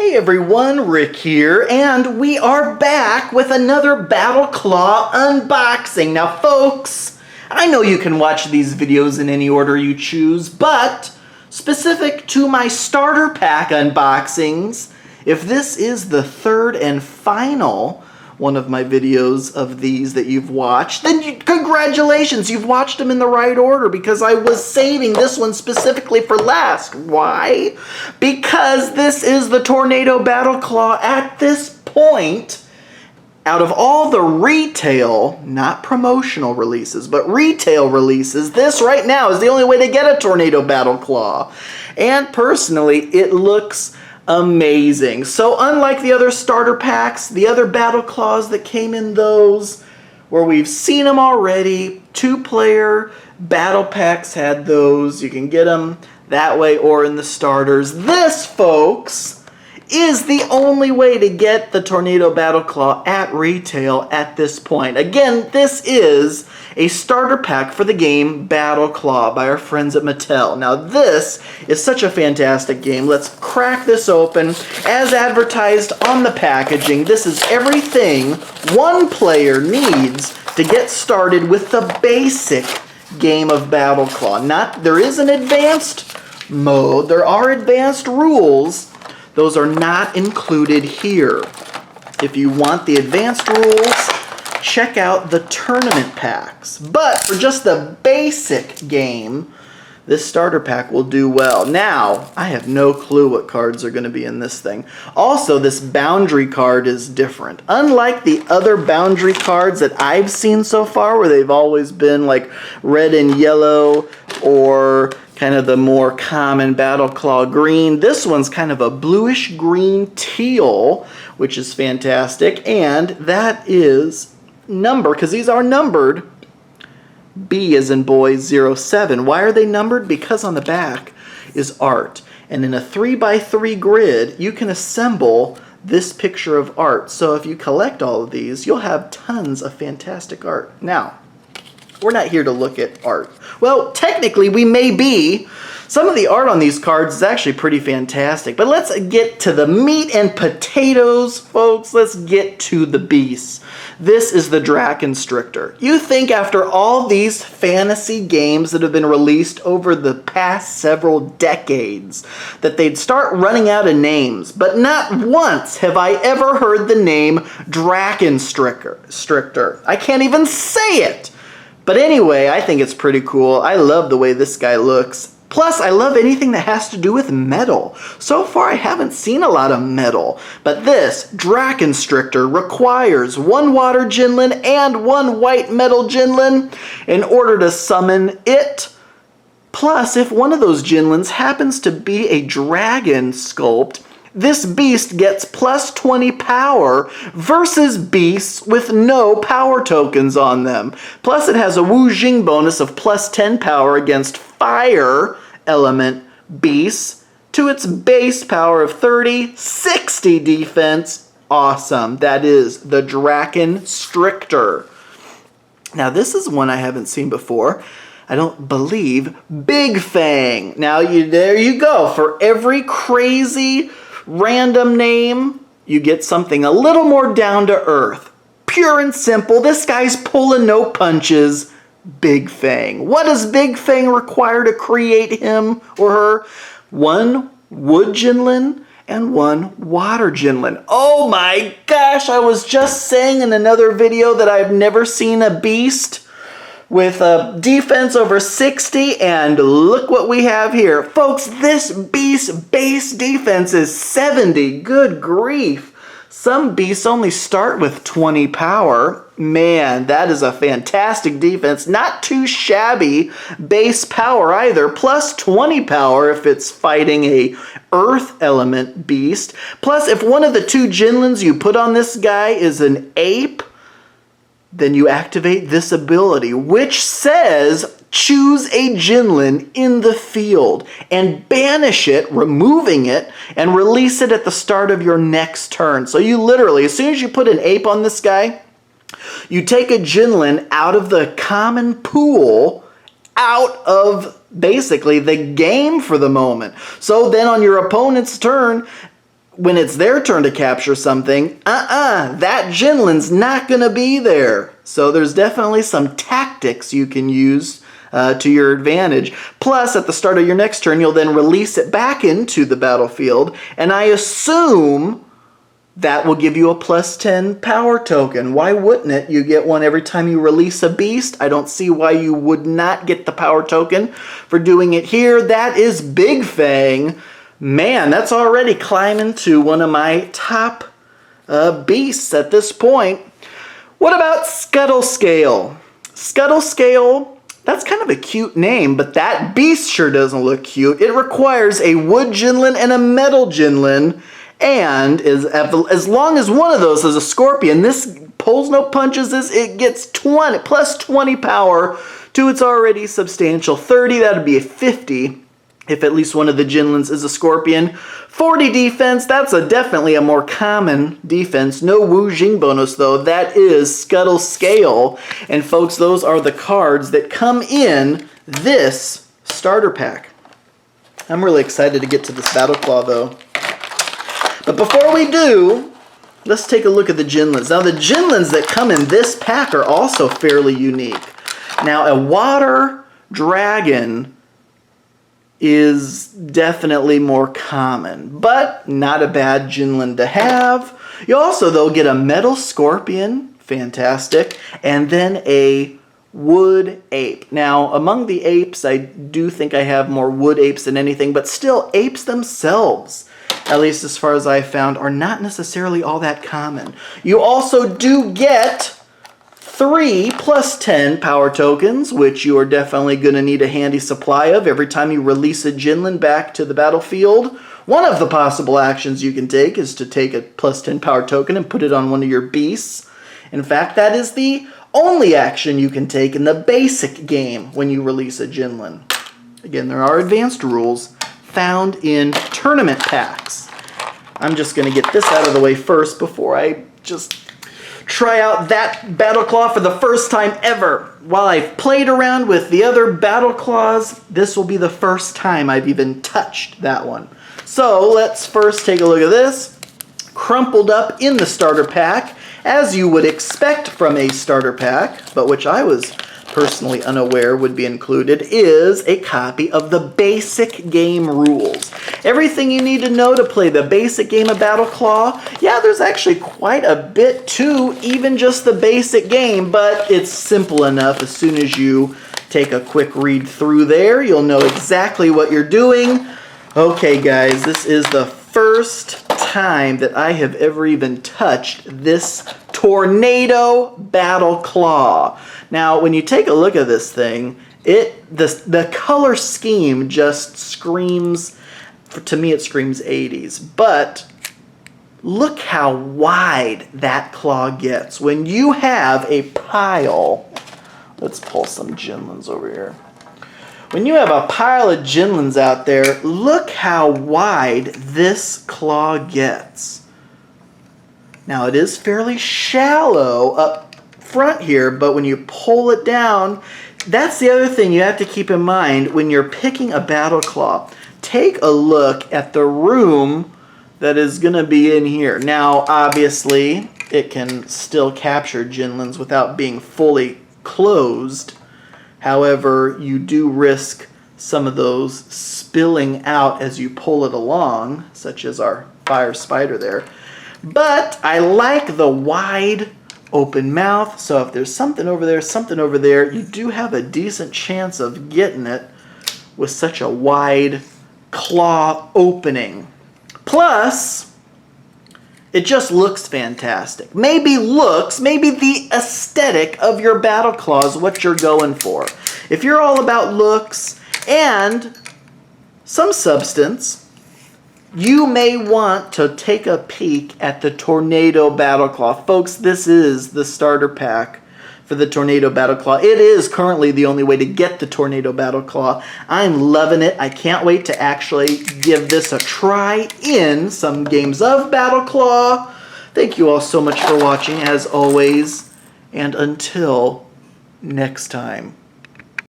Hey everyone, Rick here, and we are back with another BattleClaw unboxing. Now folks, I know you can watch these videos in any order you choose, but specific to my starter pack unboxings, if this is the third and final one of my videos of these that you've watched, then congratulations, you've watched them in the right order, because I was saving this one specifically for last. Why? Because this is the Tornado BattleClaw. At this point, out of all the retail, not promotional releases, but retail releases, this right now is the only way to get a Tornado BattleClaw. And personally, it looks amazing. So unlike the other starter packs, the other BattleClaws that came in those, where we've seen them already, 2-player battle packs had those. You can get them that way or in the starters. This, folks, is the only way to get the Tornado BattleClaw at retail at this point. Again, this is a starter pack for the game BattleClaw by our friends at Mattel. Now this is such a fantastic game. Let's crack this open. As advertised on the packaging, this is everything one player needs to get started with the basic game of BattleClaw. There is an advanced mode. There are advanced rules. Those are not included here. If you want the advanced rules, check out the tournament packs. But for just the basic game, this starter pack will do well. Now, I have no clue what cards are going to be in this thing. Also, this boundary card is different. Unlike the other boundary cards that I've seen so far, where they've always been like red and yellow, or kind of the more common BattleClaw green, this one's kind of a bluish green teal, which is fantastic. And that is number, because these are numbered, B as in boys 07. Why are they numbered? Because on the back is art, and in a 3x3 grid you can assemble this picture of art. So if you collect all of these, you'll have tons of fantastic art. Now, we're not here to look at art. Well, technically we may be. Some of the art on these cards is actually pretty fantastic. But let's get to the meat and potatoes, folks. Let's get to the beasts. This is the Draconstrictor. You think after all these fantasy games that have been released over the past several decades that they'd start running out of names. But not once have I ever heard the name Draconstrictor. I can't even say it. But anyway, I think it's pretty cool. I love the way this guy looks. Plus, I love anything that has to do with metal. So far, I haven't seen a lot of metal. But this Draconstrictor requires 1 water Jinlin and 1 white metal Jinlin in order to summon it. Plus, if one of those Jinlins happens to be a dragon sculpt, this beast gets plus 20 power versus beasts with no power tokens on them. Plus it has a Wu Jing bonus of plus 10 power against fire element beasts to its base power of 30, 60 defense. Awesome. That is the Draconstrictor. Now this is one I haven't seen before. I don't believe. Big Fang. Now there you go. For every crazy random name, you get something a little more down to earth. Pure and simple. This guy's pulling no punches. Big Fang. What does Big Fang require to create him or her? 1 wood Jinlin and 1 water Jinlin. Oh my gosh, I was just saying in another video that I've never seen a beast with a defense over 60, and look what we have here. Folks, this beast's base defense is 70. Good grief. Some beasts only start with 20 power. Man, that is a fantastic defense. Not too shabby base power either. Plus 20 power if it's fighting a earth element beast. Plus, if one of the 2 Jinlins you put on this guy is an ape, then you activate this ability, which says choose a Jinlin in the field and banish it, removing it, and release it at the start of your next turn. So you literally, as soon as you put an ape on this guy, you take a Jinlin out of the common pool, out of basically the game for the moment. So then on your opponent's turn, when it's their turn to capture something, that Jinlin's not going to be there. So there's definitely some tactics you can use to your advantage. Plus, at the start of your next turn, you'll then release it back into the battlefield, and I assume that will give you a +10 power token. Why wouldn't it? You get one every time you release a beast. I don't see why you would not get the power token for doing it here. That is Big Fang. Man, that's already climbing to one of my top beasts at this point. What about Scuttle Scale? Scuttle Scale, that's kind of a cute name, but that beast sure doesn't look cute. It requires a wood Jinlin and a metal Jinlin, and as long as one of those is a scorpion, this pulls no punches, it gets +20 power to its already substantial 30. That'd be a 50 if at least one of the Jinlins is a scorpion. 40 defense, that's definitely a more common defense. No Wu Jing bonus though, that is Scuttle Scale. And folks, those are the cards that come in this starter pack. I'm really excited to get to this BattleClaw though. But before we do, let's take a look at the Jinlins. Now the Jinlins that come in this pack are also fairly unique. Now a water dragon is definitely more common, but not a bad Jinlin to have. You also, though, get a metal scorpion, fantastic, and then a wood ape. Now, among the apes, I do think I have more wood apes than anything, but still, apes themselves, at least as far as I found, are not necessarily all that common. You also do get 3 +10 power tokens, which you are definitely going to need a handy supply of every time you release a Jinlin back to the battlefield. One of the possible actions you can take is to take a +10 power token and put it on one of your beasts. In fact, that is the only action you can take in the basic game when you release a Jinlin. Again, there are advanced rules found in tournament packs. I'm just going to get this out of the way first before I just try out that BattleClaw for the first time ever. While I've played around with the other BattleClaws, this will be the first time I've even touched that one. So let's first take a look at this. Crumpled up in the starter pack, as you would expect from a starter pack, but which I was personally unaware would be included, is a copy of the basic game rules. Everything you need to know to play the basic game of BattleClaw. Yeah, there's actually quite a bit to even just the basic game, but it's simple enough. As soon as you take a quick read through there, you'll know exactly what you're doing. Okay guys, this is the first time that I have ever even touched this Tornado BattleClaw. Now, when you take a look at this thing, the color scheme just screams, to me it screams 80s, but look how wide that claw gets. When you have a pile, let's pull some Jinlins over here. When you have a pile of Jinlins out there, look how wide this claw gets. Now it is fairly shallow up front here, but when you pull it down, that's the other thing you have to keep in mind when you're picking a BattleClaw. Take a look at the room that is going to be in here. Now, obviously, it can still capture Jinlins without being fully closed. However, you do risk some of those spilling out as you pull it along, such as our fire spider there. But I like the wide open mouth, so if there's something over there, you do have a decent chance of getting it with such a wide claw opening. Plus, it just looks fantastic. Maybe the aesthetic of your BattleClaw is what you're going for. If you're all about looks and some substance, you may want to take a peek at the Tornado BattleClaw. Folks, this is the starter pack for the Tornado BattleClaw. It is currently the only way to get the Tornado BattleClaw. I'm loving it. I can't wait to actually give this a try in some games of BattleClaw. Thank you all so much for watching, as always, and until next time.